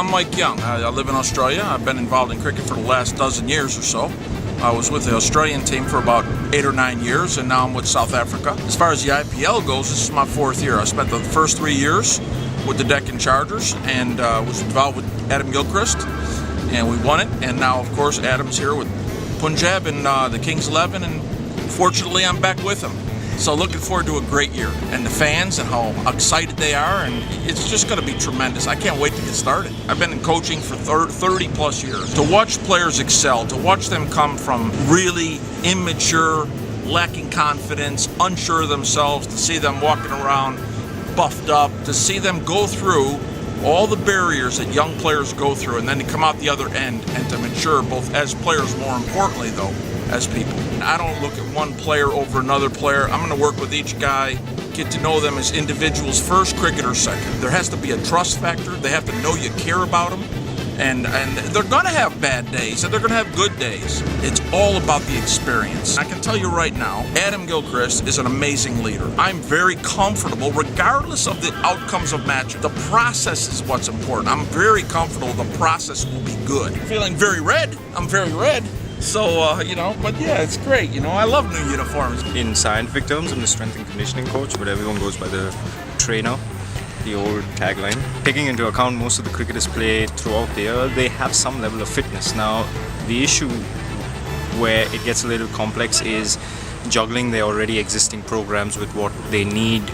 I'm Mike Young. I live in Australia. I've been involved in cricket for the last dozen years or so. I was with the Australian team for about 8 or 9 years, and now I'm with South Africa. As far as the IPL goes, this is my 4th year. I spent the first 3 years with the Deccan Chargers and was involved with Adam Gilchrist, and we won it. And now, of course, Adam's here with Punjab and the Kings 11, and fortunately, I'm back with him. So looking forward to a great year, and the fans and how excited they are, and it's just going to be tremendous. I can't wait to get started. I've been in coaching for 30 plus years. To watch players excel, to watch them come from really immature, lacking confidence, unsure of themselves, to see them walking around buffed up, to see them go through all the barriers that young players go through, and then to come out the other end and to mature both as players, more importantly though, as people. I don't look at one player over another player. I'm going to work with each guy, get to know them as individuals first, cricketers second. There has to be a trust factor. They have to know you care about them. And they're going to have bad days, and they're going to have good days. It's all about the experience. I can tell you right now, Adam Gilchrist is an amazing leader. I'm very comfortable, regardless of the outcomes of matches. The process is what's important. I'm very comfortable the process will be good. Feeling very red. I'm very red. So, but yeah, it's great. I love new uniforms. In scientific terms, I'm the strength and conditioning coach, but everyone goes by the trainer, the old tagline. Taking into account most of the cricketers play throughout the year, they have some level of fitness. Now, the issue where it gets a little complex is juggling their already existing programs with what they need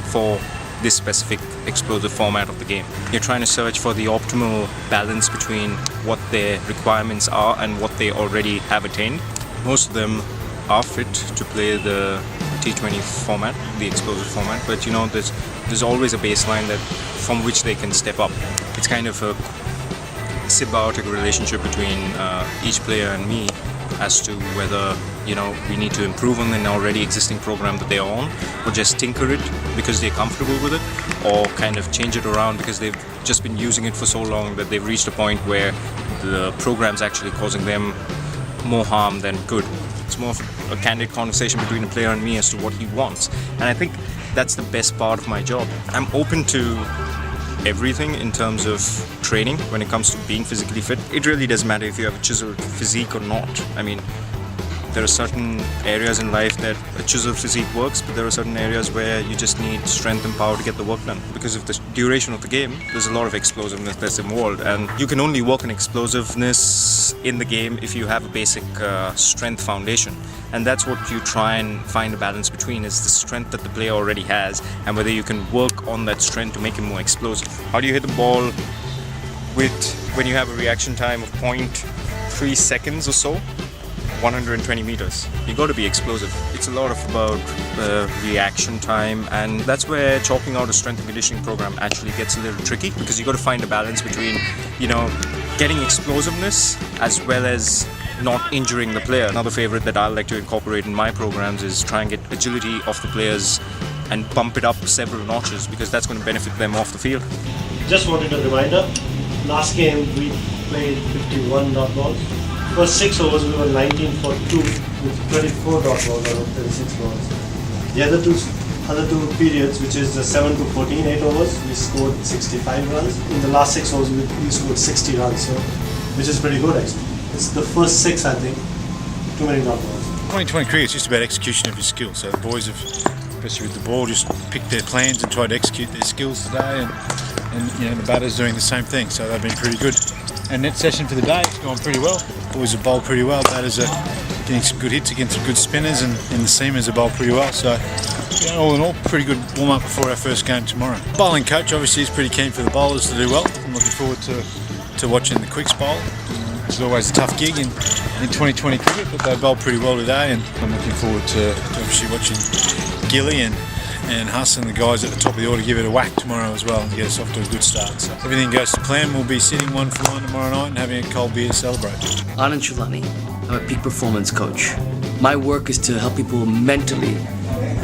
for this specific explosive format of the game. You're trying to search for the optimal balance between what their requirements are and what they already have attained. Most of them are fit to play the T20 format, the explosive format, but there's always a baseline that from which they can step up. It's kind of a symbiotic relationship between each player and me as to whether we need to improve on an already existing program that they're on, or just tinker it because they're comfortable with it, or kind of change it around because they've just been using it for so long that they've reached a point where the program's actually causing them more harm than good. It's more of a candid conversation between the player and me as to what he wants, and I think that's the best part of my job. I'm open to everything in terms of training when it comes to being physically fit. It really doesn't matter if you have a chiseled physique or not. I mean, there are certain areas in life that a chiseled physique works, but there are certain areas where you just need strength and power to get the work done. Because of the duration of the game, there's a lot of explosiveness that's involved, and you can only work on explosiveness in the game if you have a basic strength foundation. And that's what you try and find a balance between, is the strength that the player already has and whether you can work on that strength to make him more explosive. How do you hit the ball when you have a reaction time of 0.3 seconds or so? 120 meters. You got to be explosive. It's a lot about reaction time, and that's where chalking out a strength and conditioning program actually gets a little tricky, because you got to find a balance between getting explosiveness as well as not injuring the player. Another favorite that I like to incorporate in my programs is try and get agility of the players and bump it up several notches, because that's going to benefit them off the field. Just wanted a reminder, last game we played 51 dot balls. First 6 overs we were 19 for 2 with 24 dot balls out of 36 balls. The other two periods, which is the 7 to 14 8 overs, we scored 65 runs. In the last 6 overs we scored 60 runs, which is pretty good actually. It's the first 6, I think, too many dot balls. 2020 cricket is just about execution of your skills. So the boys have, especially with the ball, just picked their plans and tried to execute their skills today, and the batters doing the same thing. So they've been pretty good. And net session for the day, it's gone pretty well. Boys have bowled pretty well. Batters are getting some good hits against some good spinners, and the seamers have bowled pretty well. So all in all, pretty good warm up before our first game tomorrow. Bowling coach obviously is pretty keen for the bowlers to do well. I'm looking forward to watching the quicks bowl. It's always a tough gig in 2020 cricket, but they bowled pretty well today, and I'm looking forward to obviously watching Gilly and Huss and the guys at the top of the order give it a whack tomorrow as well, and get us off to a good start. So if everything goes to plan, we'll be sitting 1 for 1 tomorrow night and having a cold beer to celebrate. Anand Chulani, I'm a peak performance coach. My work is to help people mentally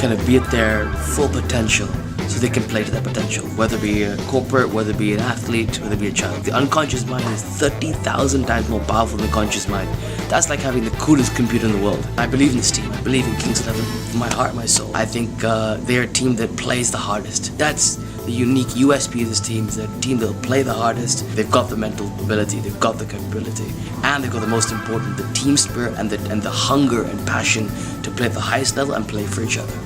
kind of be at their full potential, so they can play to their potential, whether it be a corporate, whether it be an athlete, whether it be a child. The unconscious mind is 30,000 times more powerful than the conscious mind. That's like having the coolest computer in the world. I believe in this team. I believe in Kings 11 from my heart, my soul. I think they're a team that plays the hardest. That's The unique USP of this team is that team that'll play the hardest. They've got the mental ability, they've got the capability, and they've got the most important, the team spirit and the hunger and passion to play at the highest level and play for each other.